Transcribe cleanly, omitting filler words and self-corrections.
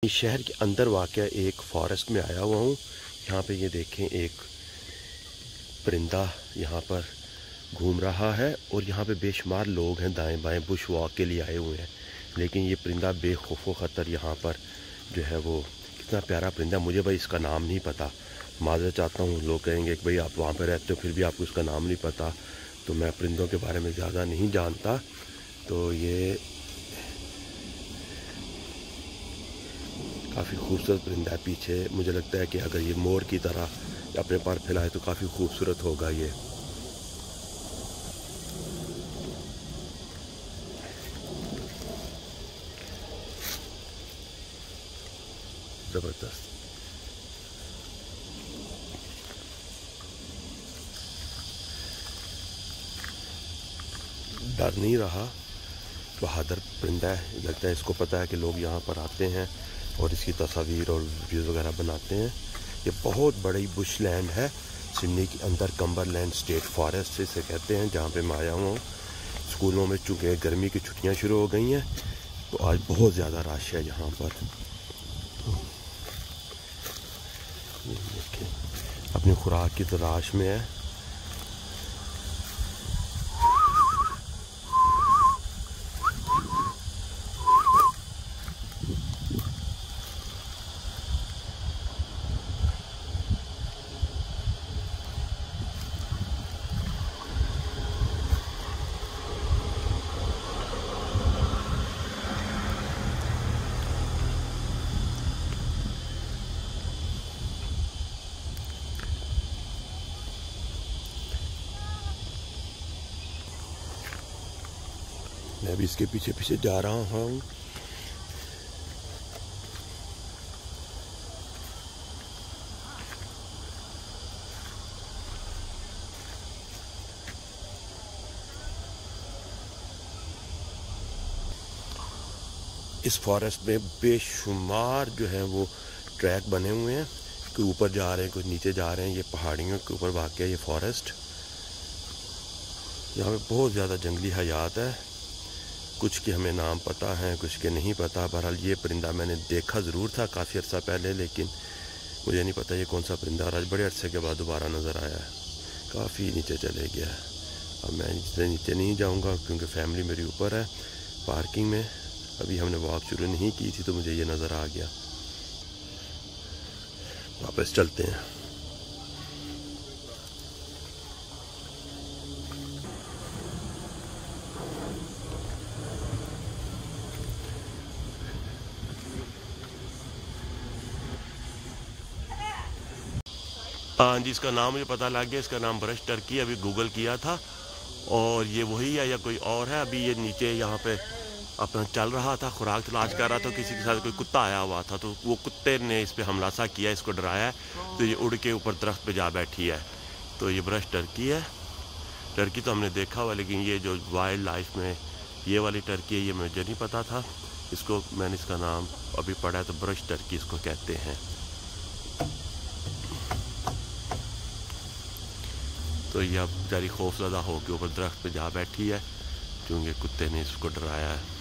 इस शहर के अंदर वाक़या एक फ़ॉरेस्ट में आया हुआ हूँ। यहाँ पे ये देखें, एक परिंदा यहाँ पर घूम रहा है और यहाँ पे बेशुमार लोग हैं दाएं बाएं बुश वॉक के लिए आए हुए हैं। लेकिन ये परिंदा बेखौफ ख़तर यहाँ पर जो है वो कितना प्यारा परिंदा, मुझे भाई इसका नाम नहीं पता, माज़रत चाहता हूँ। लोग कहेंगे कि भाई आप वहाँ पर रहते हो फिर भी आपको इसका नाम नहीं पता, तो मैं परिंदों के बारे में ज़्यादा नहीं जानता। तो ये काफ़ी खूबसूरत परिंदा है। पीछे मुझे लगता है कि अगर ये मोर की तरह अपने पर फैलाए तो काफ़ी खूबसूरत होगा ये। ज़बरदस्त। डर नहीं रहा, बहादुर परिंदा है। लगता है इसको पता है कि लोग यहाँ पर आते हैं और इसकी तस्वीर और वीडियोज़ वगैरह बनाते हैं। ये बहुत बड़ी बुश लैंड है सिडनी के अंदर, कम्बरलैंड स्टेट फॉरेस्ट इसे कहते हैं, जहाँ पे मैं आया हुआ हूँ। स्कूलों में चूँकि गर्मी की छुट्टियाँ शुरू हो गई हैं तो आज बहुत ज़्यादा रश है यहाँ पर। अपनी खुराक की तलाश में है। मैं भी इसके पीछे पीछे जा रहा हूँ। इस फॉरेस्ट में बेशुमार जो है वो ट्रैक बने हुए हैं, कोई ऊपर जा रहे हैं कुछ नीचे जा रहे हैं। ये पहाड़ियों के ऊपर वाक़ है ये फॉरेस्ट। यहाँ पे बहुत ज़्यादा जंगली हयात है, कुछ के हमें नाम पता है कुछ के नहीं पता। बहरहाल ये परिंदा मैंने देखा ज़रूर था काफ़ी अर्सा पहले, लेकिन मुझे नहीं पता ये कौन सा परिंदा, और आज बड़े अरसे के बाद दोबारा नज़र आया है। काफ़ी नीचे चले गया है। अब मैं नीचे नहीं जाऊँगा क्योंकि फैमिली मेरी ऊपर है पार्किंग में। अभी हमने वॉक शुरू नहीं की थी तो मुझे ये नज़र आ गया। वापस चलते हैं। हाँ जी, इसका नाम मुझे पता लग गया। इसका नाम ब्रश टर्की, अभी गूगल किया था और ये वही है या कोई और है। अभी ये नीचे यहाँ पे अपना चल रहा था, खुराक तलाश कर रहा था, किसी के साथ कोई कुत्ता आया हुआ था तो वो कुत्ते ने इस पे हमला सा किया, इसको डराया है तो ये उड़ के ऊपर दरख्त पे जा बैठी है। तो ये ब्रश टर्की है। टर्की तो हमने देखा हुआ, लेकिन ये जो वाइल्ड लाइफ में ये वाली टर्की है ये मुझे नहीं पता था। इसको मैंने इसका नाम अभी पढ़ा है तो ब्रश टर्की इसको कहते हैं। तो ये अब बेचारी खौफज़दा होकर ऊपर दरख्त पे जा बैठी है क्योंकि कुत्ते ने इसको डराया है।